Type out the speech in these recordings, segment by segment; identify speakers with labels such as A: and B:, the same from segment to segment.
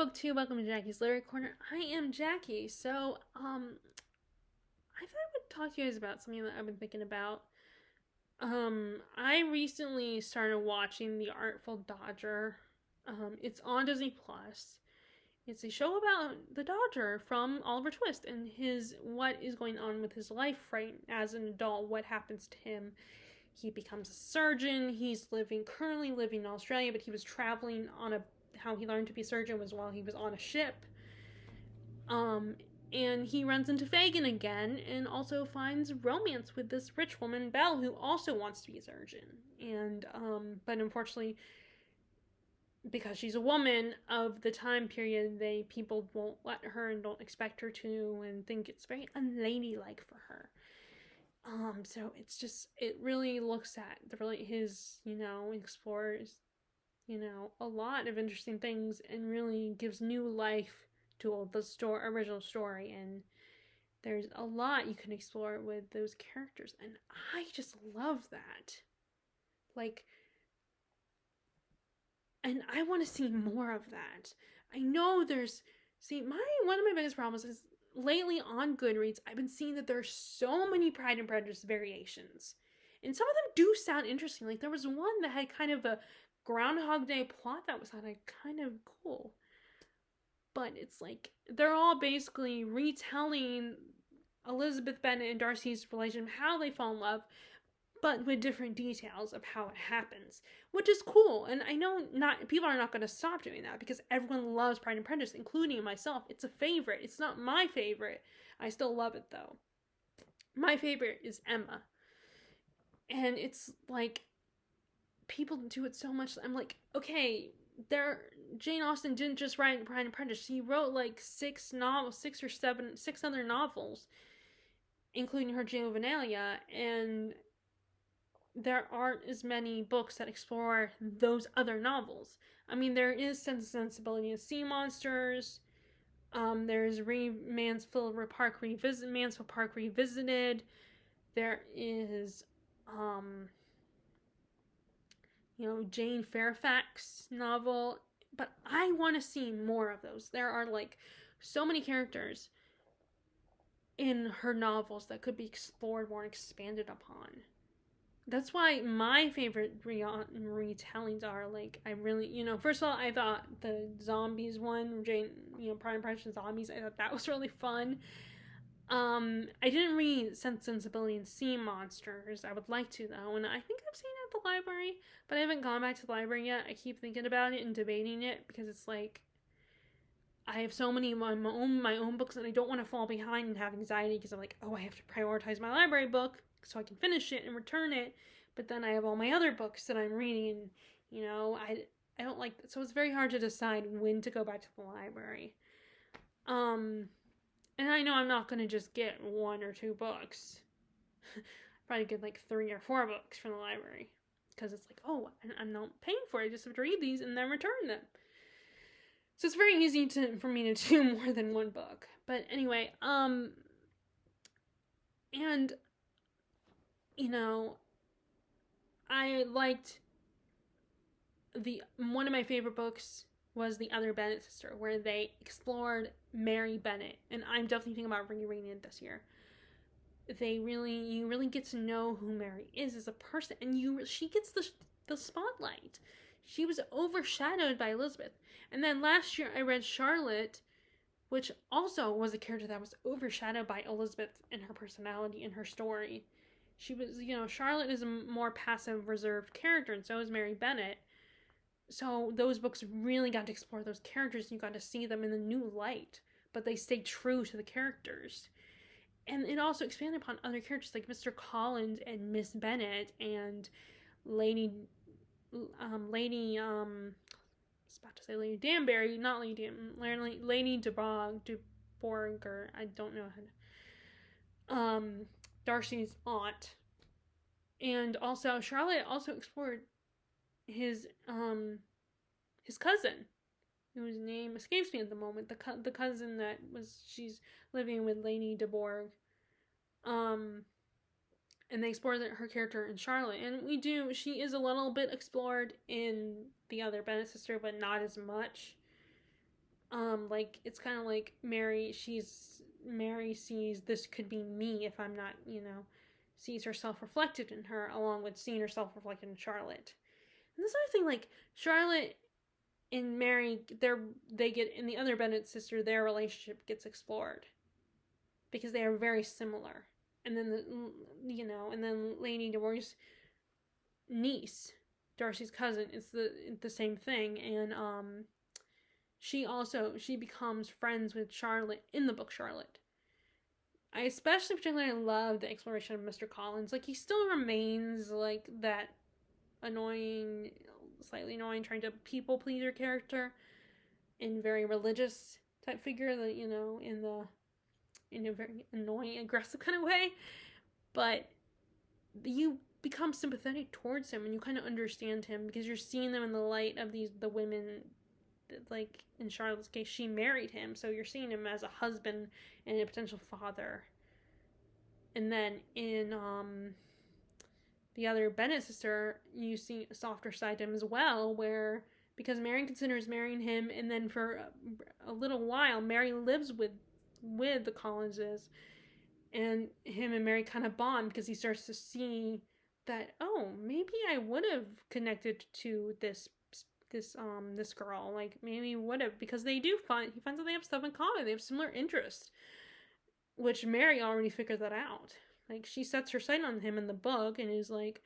A: Book 2, welcome to Jackie's Lyric Corner. I am Jackie. I thought I would talk to you guys about something that I've been thinking about. I recently started watching The Artful Dodger. It's on Disney Plus. It's a show about the Dodger from Oliver Twist and what is going on with his life right as an adult, what happens to him. He becomes a surgeon. He's currently living in Australia, but he was traveling on how he learned to be a surgeon was while he was on a ship. Um, and he runs into Fagin again and also finds romance with this rich woman, Belle, who also wants to be a surgeon. But unfortunately, because she's a woman of the time period, people won't let her and don't expect her to and think it's very unladylike for her. So it really looks at explores, a lot of interesting things and really gives new life to the original story. And there's a lot you can explore with those characters. And I just love that. And I want to see more of that. I know one of my biggest problems is lately on Goodreads, I've been seeing that there's so many Pride and Prejudice variations. And some of them do sound interesting. Like there was one that had kind of a Groundhog Day plot that was kind of cool. But it's like they're all basically retelling Elizabeth Bennet and Darcy's relationship, how they fall in love, but with different details of how it happens, which is cool. And I know people are not going to stop doing that because everyone loves Pride and Prejudice, including myself. It's a favorite. It's not my favorite. I still love it though. My favorite is Emma. And it's like people do it so much. I'm like, okay, Jane Austen didn't just write Pride and Prejudice. She wrote like 6 other novels, including her Juvenilia, and there aren't as many books that explore those other novels. I mean, there is Sense and Sensibility and Sea Monsters. There's Mansfield Park Revisited. There is, Jane Fairfax novel. But I want to see more of those. There are like so many characters in her novels that could be explored more and expanded upon. That's why my favorite retellings are first of all, I thought the zombies one, Pride and Prejudice Zombies, I thought that was really fun. I didn't read Sense, Sensibility, and Sea Monsters. I would like to though, and I think I've seen it at the library, but I haven't gone back to the library yet. I keep thinking about it and debating it because it's like I have so many of my own books, and I don't want to fall behind and have anxiety because I'm like, oh, I have to prioritize my library book so I can finish it and return it. But then I have all my other books that I'm reading, and I don't like that. So it's very hard to decide when to go back to the library. And I know I'm not going to just get 1 or 2 books. Probably get like 3 or 4 books from the library. Because it's like, oh, I'm not paying for it. I just have to read these and then return them. So it's very easy for me to do more than 1 book. But anyway, and, I liked one of my favorite books was The Other Bennet Sister, where they explored Mary Bennet, and I'm definitely thinking about rereading it this year. You really get to know who Mary is as a person, and she gets the spotlight. She was overshadowed by Elizabeth. And then last year I read Charlotte, which also was a character that was overshadowed by Elizabeth and her personality and her story. She was, Charlotte is a more passive, reserved character, and so is Mary Bennet. So those books really got to explore those characters, and you got to see them in a new light, but they stayed true to the characters. And it also expanded upon other characters like Mr. Collins and Miss Bennet and Lady I was about to say Lady Danbury, not Lady Lady Dubourg, or I don't know how to, Darcy's aunt. And also Charlotte also explored his cousin, whose name escapes me at the moment. The cousin she's living with Lady Dubourg. And they explore her character in Charlotte, and she is a little bit explored in The Other Bennet Sister, but not as much. Like it's kind of like Mary sees this could be me if I'm not, sees herself reflected in her, along with seeing herself reflected in Charlotte. And this other thing, like Charlotte and Mary, they get in the other Bennett sister, their relationship gets explored because they are very similar. And then and then Lady Divorce's niece, Darcy's cousin, it's the same thing, and she becomes friends with Charlotte in the book Charlotte. I especially particularly love the exploration of Mr. Collins. Like he still remains like that annoying, slightly annoying, trying to people pleaser character, and very religious type figure that in a very annoying, aggressive kind of way. But you become sympathetic towards him, and you kind of understand him because you're seeing them in the light of the women. Like in Charlotte's case, she married him, so you're seeing him as a husband and a potential father. And then in the other Bennett sister, you see a softer side to him as well, where because Mary considers marrying him, and then for a little while, Mary lives with the Collinses, and him and Mary kind of bond because he starts to see that, oh, maybe I would have connected to this girl, like maybe would have, because he finds that they have stuff in common, they have similar interests, which Mary already figured that out. Like she sets her sight on him in the book and is like,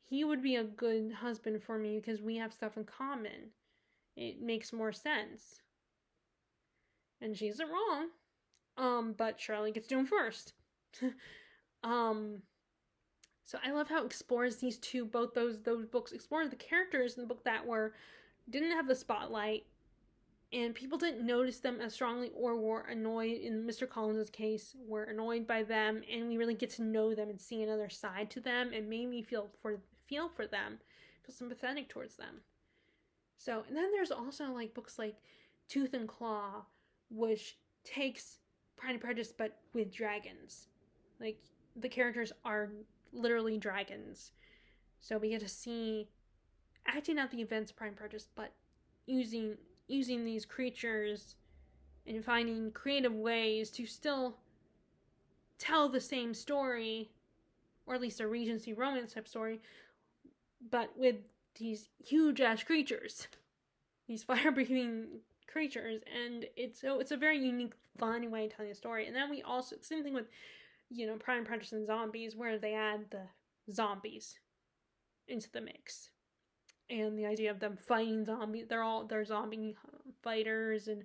A: he would be a good husband for me because we have stuff in common. It makes more sense. And she isn't wrong. But Charlie gets to him first. So I love how it explores both those books explore the characters in the book that didn't have the spotlight, and people didn't notice them as strongly or were annoyed. In Mr. Collins' case, were annoyed by them, and we really get to know them and see another side to them, and made me feel for them, feel sympathetic towards them. So, and then there's also like books like Tooth and Claw, which takes Pride and Prejudice but with dragons. Like the characters are literally dragons, so we get to see acting out the events of Pride and Prejudice, but using these creatures and finding creative ways to still tell the same story, or at least a Regency romance type story, but with these huge ass creatures, these fire breathing creatures, and it's a very unique, fun way of telling a story. And then we also, same thing with Pride and Prejudice and zombies, where they add the zombies into the mix. And the idea of them fighting zombies, they're zombie fighters, and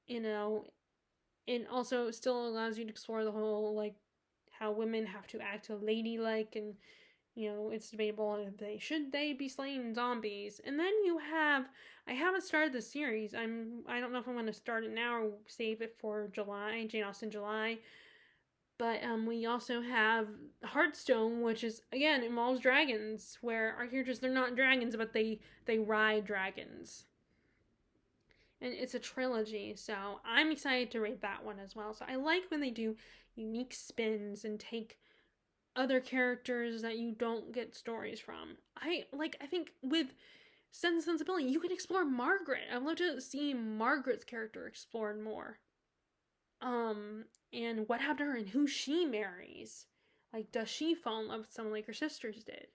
A: and also still allows you to explore the whole like how women have to act ladylike, and it's debatable if they be slaying zombies. And then I haven't started the series. I don't know if I'm going to start it now or save it for July, Jane Austen July. But we also have Hearthstone, which is, again, involves dragons, where our characters, they're not dragons, but they ride dragons. And it's a trilogy, so I'm excited to read that one as well. So I like when they do unique spins and take other characters that you don't get stories from. I think with Sense and Sensibility, you can explore Margaret. I'd love to see Margaret's character explored more. And what happened to her and who she marries. Like, does she fall in love with someone like her sisters did?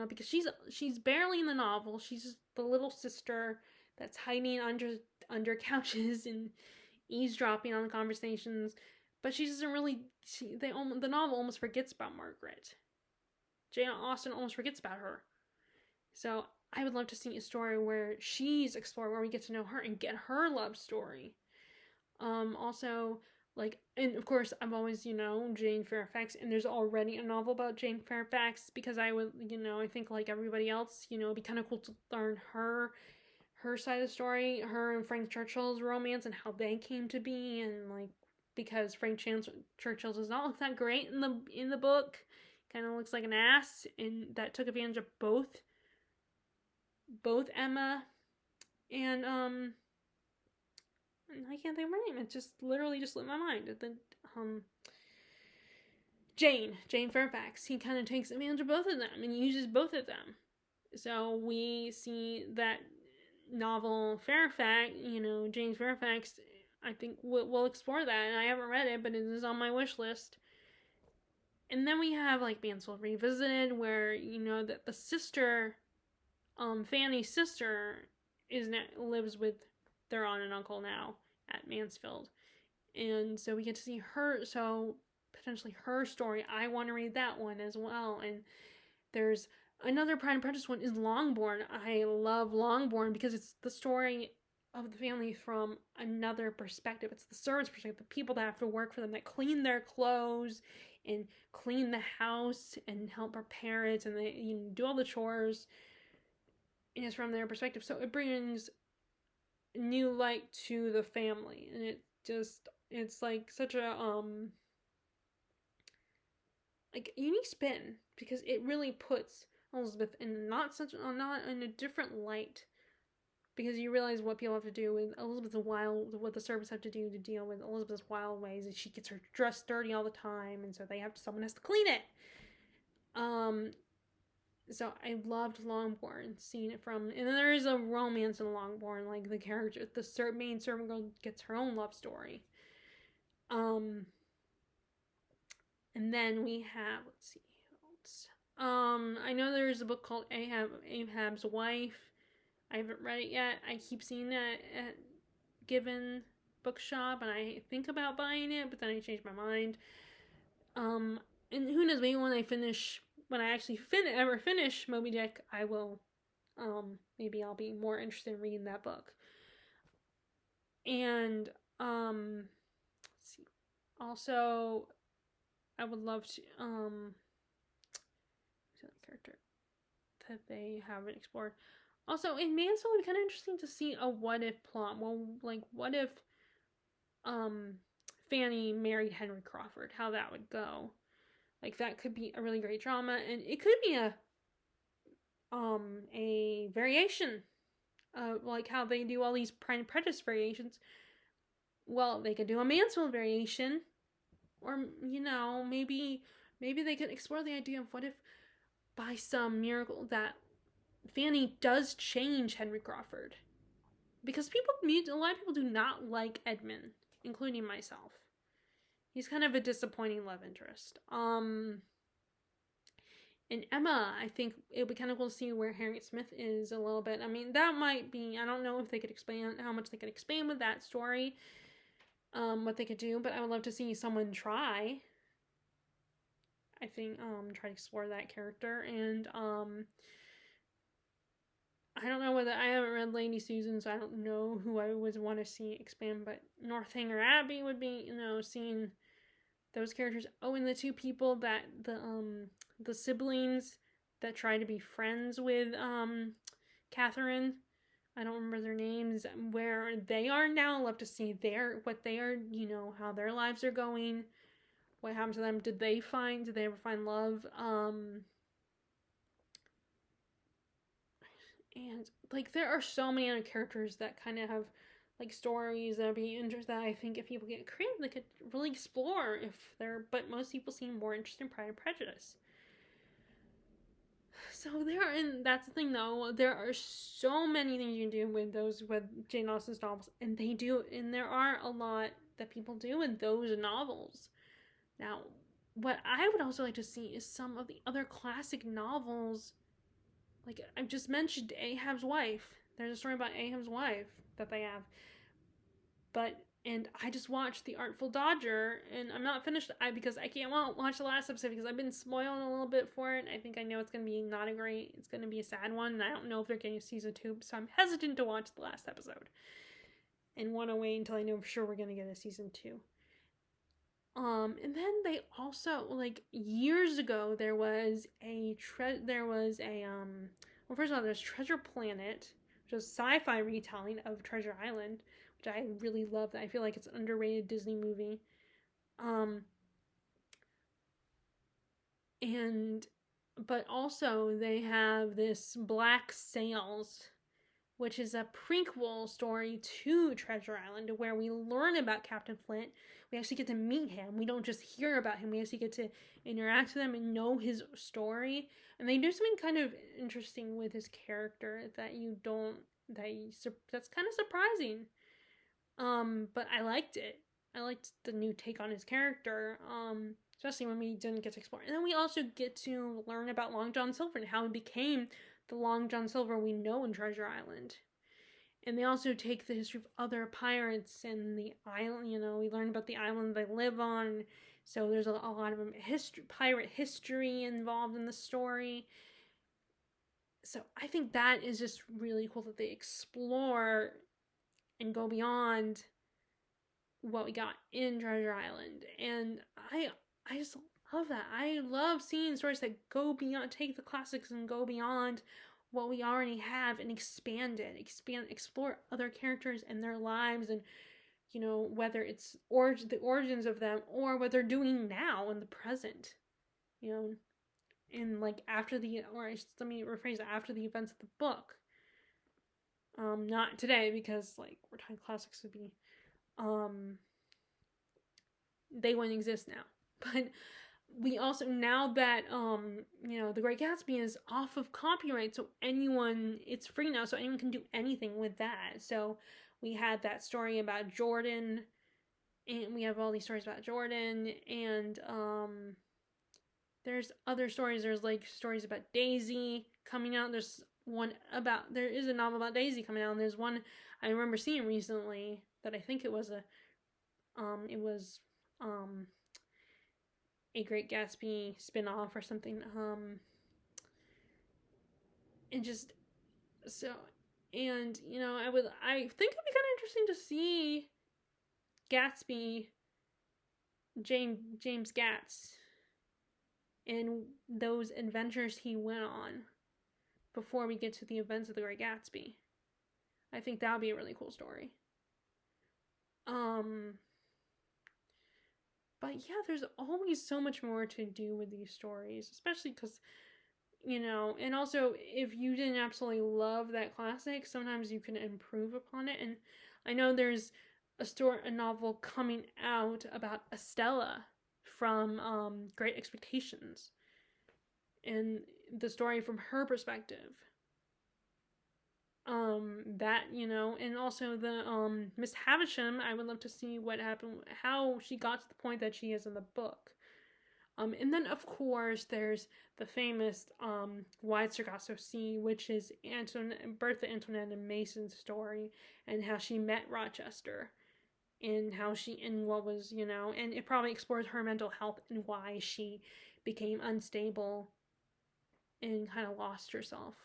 A: Because she's barely in the novel. She's just the little sister that's hiding under couches and eavesdropping on the conversations. But she doesn't really. The novel almost forgets about Margaret. Jane Austen almost forgets about her. So I would love to see a story where she's explored, where we get to know her and get her love story. Also, like, and of course, I'm always, Jane Fairfax, and there's already a novel about Jane Fairfax, because I would, I think like everybody else, it'd be kind of cool to learn her side of the story, her and Frank Churchill's romance and how they came to be, and like, because Frank Churchill does not look that great in the book, kind of looks like an ass, and that took advantage of both Emma and I can't think of her name. It just literally just slipped my mind. Jane Fairfax. He kind of takes advantage of both of them and uses both of them. So we see that novel Fairfax, James Fairfax, I think we'll explore that. And I haven't read it, but it is on my wish list. And then we have like Mansfield Revisited, where that the sister, Fanny's sister, lives with their aunt and uncle now at Mansfield, and so we get to see her. So potentially her story. I want to read that one as well. And there's another Pride and Prejudice one is Longbourn. I love Longbourn because it's the story of the family from another perspective. It's the servants' perspective, the people that have to work for them, that clean their clothes and clean the house and help prepare it, and they do all the chores. And it's from their perspective, so it brings new light to the family, and it's like such a like unique spin, because it really puts Elizabeth in not in a different light, because you realize what people have to do with Elizabeth's what the servants have to do to deal with Elizabeth's wild ways, and she gets her dress dirty all the time, and so someone has to clean it. So I loved Longbourn, seeing it from, and then there is a romance in Longbourn, like the character, the main servant girl gets her own love story. And then we have, let's see, I know there's a book called Ahab's Wife. I haven't read it yet. I keep seeing that at Given Bookshop, and I think about buying it, but then I change my mind. And who knows, maybe when I actually ever finish Moby Dick, I will, maybe I'll be more interested in reading that book. And, let's see. Also, I would love to, character that they haven't explored. Also, in Mansfield, it'd be kind of interesting to see a what if plot. Well, like, what if, Fanny married Henry Crawford? How that would go. Like, that could be a really great drama, and it could be a variation of, like, how they do all these Pride and Prejudice variations. Well, they could do a Mansfield variation, or, maybe they could explore the idea of what if, by some miracle, that Fanny does change Henry Crawford. Because a lot of people do not like Edmund, including myself. He's kind of a disappointing love interest. And Emma, I think it would be kind of cool to see where Harriet Smith is a little bit. I mean, that might be, I don't know if they could expand, how much they could expand with that story, what they could do, but I would love to see someone try. I think, try to explore that character. And, I don't know I haven't read Lady Susan, so I don't know who I would want to see expand, but Northanger Abbey would be, seeing those characters. Oh, and the two people that, the siblings that try to be friends with, Catherine, I don't remember their names, where they are now. I'd love to see what they are, how their lives are going, what happened to them. Did they ever find love? And, like, there are so many other characters that kind of have, like, stories that would be interesting, that I think if people get creative, they could really explore but most people seem more interested in Pride and Prejudice. So and that's the thing, though, there are so many things you can do with Jane Austen's novels, and there are a lot that people do with those novels. Now, what I would also like to see is some of the other classic novels. Like, I've just mentioned Ahab's Wife. There's a story about Ahab's wife that they have. And I just watched The Artful Dodger, and I'm not finished because I can't watch the last episode because I've been spoiled a little bit for it. I think I know it's going to be it's going to be a sad one, and I don't know if they're getting a season 2, so I'm hesitant to watch the last episode. And want to wait until I know for sure we're going to get a season 2. And then they also, like, years ago, there was well, first of all, there's Treasure Planet, which is a sci-fi retelling of Treasure Island, which I really love. I feel like it's an underrated Disney movie. But also they have this Black Sails, which is a prequel story to Treasure Island, where we learn about Captain Flint. We actually get to meet him. We don't just hear about him. We actually get to interact with him and know his story. And they do something kind of interesting with his character that you don't that's kind of surprising. But I liked it. I liked the new take on his character. Especially when we didn't get to explore. And then we also get to learn about Long John Silver and how he became the Long John Silver we know in Treasure Island. And they also take the history of other pirates and the island. We learn about the island they live on. So there's a lot of pirate history involved in the story. So I think that is just really cool that they explore and go beyond what we got in Treasure Island. And I just love that. I love seeing stories that go beyond, take the classics and go beyond what we already have and expand it, explore other characters and their lives, and whether it's the origins of them or what they're doing now in the present, in like after the, let me rephrase that, after the events of the book. Not today, because like we're talking classics would be, they wouldn't exist now. But we also, now that The Great Gatsby is off of copyright, so it's free now, so anyone can do anything with that. So we had that story about Jordan, and we have all these stories about Jordan, and there's other stories. There's like stories about Daisy coming out. There is a novel about Daisy coming out, and there's one I remember seeing recently that I think it was a Great Gatsby spin-off or something. And just so, and I think it'd be kind of interesting to see Gatsby, James Gatz, and those adventures he went on before we get to the events of The Great Gatsby. I think that would be a really cool story. But yeah, there's always so much more to do with these stories, especially because, and also if you didn't absolutely love that classic, sometimes you can improve upon it. And I know there's a novel coming out about Estella from Great Expectations, and the story from her perspective. That, and also the Miss Havisham, I would love to see what happened, how she got to the point that she is in the book. And then of course there's the famous Wide Sargasso Sea, which is Bertha, Antoinette, and Mason's story, and how she met Rochester, and how and what was, and it probably explores her mental health and why she became unstable and kind of lost herself.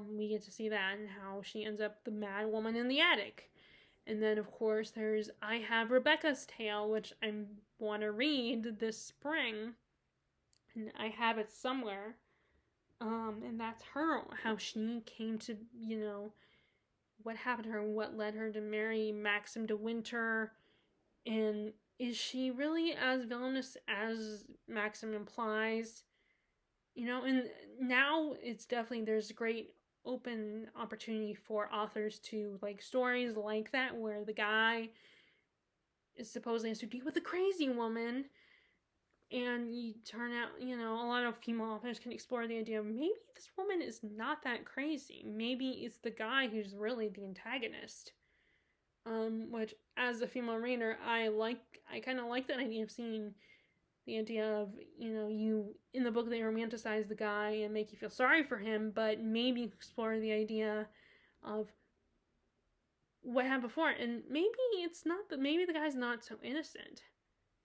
A: We get to see that, and how she ends up the mad woman in the attic. And then of course there's I Have Rebecca's Tale, which I want to read this spring, and I have it somewhere. And that's how she came to, what happened to her, what led her to marry Maxim de Winter, and is she really as villainous as Maxim implies? And now it's definitely, there's great open opportunity for authors to like stories like that, where the guy is supposedly has to deal with a crazy woman, and you turn out, a lot of female authors can explore the idea of maybe this woman is not that crazy. Maybe it's the guy who's really the antagonist. Which, as a female reader, I kind of like that idea of seeing the idea of, you, in the book, they romanticize the guy and make you feel sorry for him, but maybe explore the idea of what happened before. And maybe maybe the guy's not so innocent.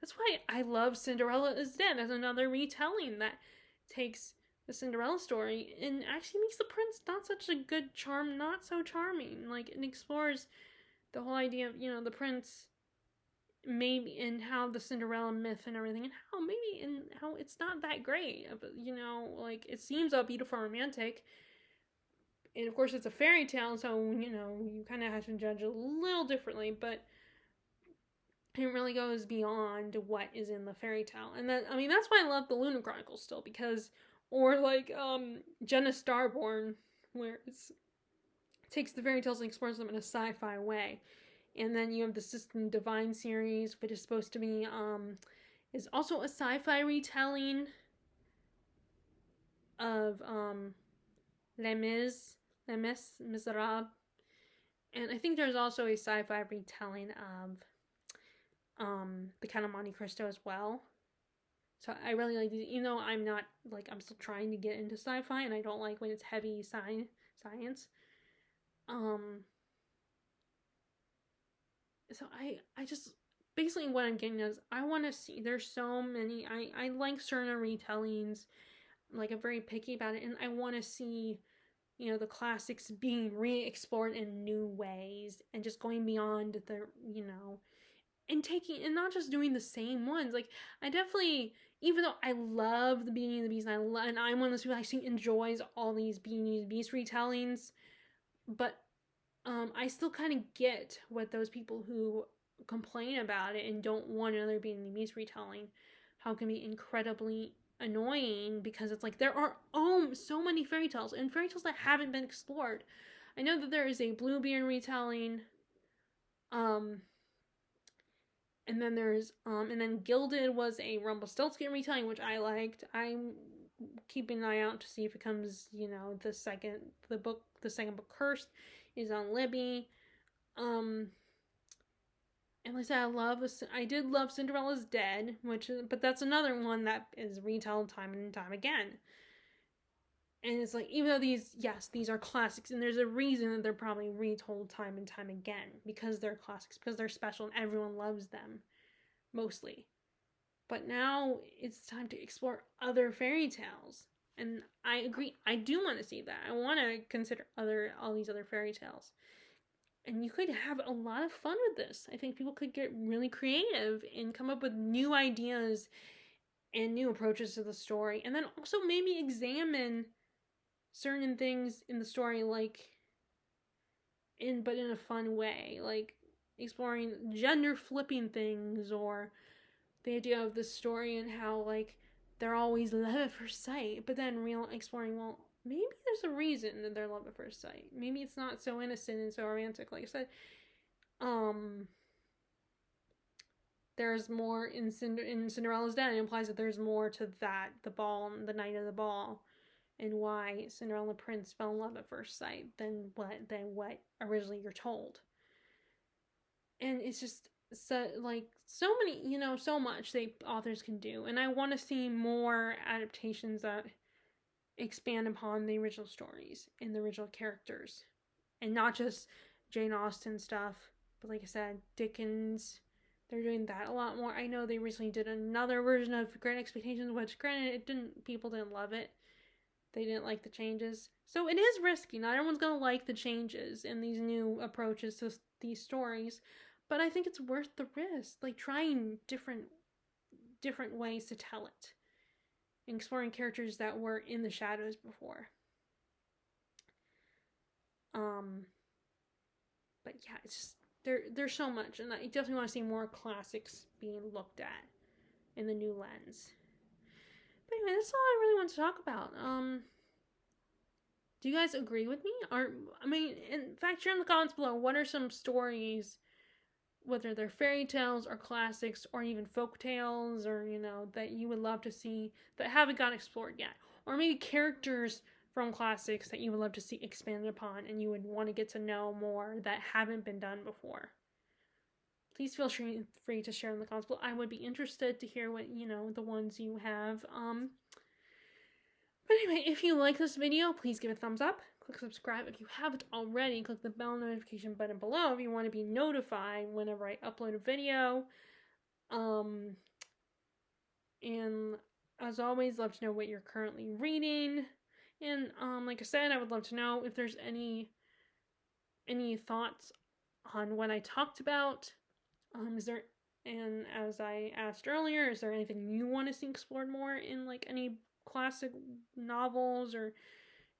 A: That's why I love Cinderella is Dead as another retelling that takes the Cinderella story and actually makes the prince not such a good not so charming. Like, it explores the whole idea of, the prince, maybe, and how the Cinderella myth and everything, and how it's not that great, like, it seems all beautiful and romantic, and of course it's a fairy tale, so you kind of have to judge a little differently, but it really goes beyond what is in the fairy tale. And that's why I love the Lunar Chronicles still, because, or like Jenna Starborn, where it's takes the fairy tales and explores them in a sci-fi way. And then you have the System Divine series, which is supposed to be is also a sci-fi retelling of Les Miserables. And I think there's also a sci-fi retelling of the Count of Monte Cristo as well. So I really like these, even though I'm not, like, I'm still trying to get into sci-fi, and I don't like when it's heavy science. So I just, basically what I'm getting is, I want to see, there's so many, I like certain retellings, like, I'm very picky about it, and I want to see, you know, the classics being re-explored in new ways, and just going beyond the, you know, and taking, and not just doing the same ones. Like, I definitely, even though I love the Beauty and the Beast, and I'm one of those people who actually enjoys all these Beauty and the Beast retellings, but I still kind of get what those people who complain about it and don't want another Beauty and the Beast retelling, how it can be incredibly annoying, because it's like, there are so many fairy tales, and fairy tales that haven't been explored. I know that there is a Bluebeard retelling, and then there's and then Gilded was a Rumpelstiltskin retelling, which I liked. I'm keeping an eye out to see if it comes, you know, the second book Cursed is on Libby. And like I said, I did love Cinderella's Dead, but that's another one that is retold time and time again. And it's like, even though these are classics, and there's a reason that they're probably retold time and time again, because they're classics, because they're special, and everyone loves them, mostly. But now it's time to explore other fairy tales. And I agree, I do want to see that. I want to consider all these other fairy tales. And you could have a lot of fun with this. I think people could get really creative and come up with new ideas and new approaches to the story. And then also maybe examine certain things in the story, like, but in a fun way, like exploring gender flipping things, or the idea of the story and how, like, they're always love at first sight, but then exploring, well, maybe there's a reason that they're love at first sight. Maybe it's not so innocent and so romantic. Like I said, there's more in Cinderella's Dead. It implies that there's more to that, the night of the ball, and why Cinderella and the prince fell in love at first sight than what originally you're told. And it's just so many, you know, so much authors can do, and I want to see more adaptations that expand upon the original stories and the original characters, and not just Jane Austen stuff, but like I said, Dickens. They're doing that a lot more. I know they recently did another version of Great Expectations, which, granted, people didn't love it. They didn't like the changes. So it is risky. Not everyone's going to like the changes and these new approaches to these stories. But I think it's worth the risk. Like, trying different ways to tell it. And exploring characters that were in the shadows before. But yeah, it's just, there's so much. And I definitely want to see more classics being looked at in the new lens. But anyway, that's all I really want to talk about. Do you guys agree with me? In fact, share in the comments below, what are some stories, whether they're fairy tales or classics or even folk tales, or, you know, that you would love to see that haven't got explored yet? Or maybe characters from classics that you would love to see expanded upon and you would want to get to know more that haven't been done before. Please feel free to share in the comments below. I would be interested to hear what, you know, the ones you have. But anyway, if you like this video, please give it a thumbs up. Click subscribe if you haven't already. Click the bell notification button below if you want to be notified whenever I upload a video. And as always, love to know what you're currently reading. And like I said, I would love to know if there's any thoughts on what I talked about. And as I asked earlier, is there anything you want to see explored more in, like, any classic novels or,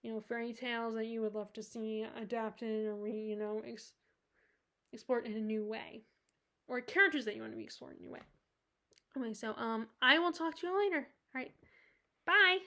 A: you know, fairy tales that you would love to see adapted or explored in a new way, or characters that you want to be explored in a new way? Okay, so I will talk to you later. All right, bye.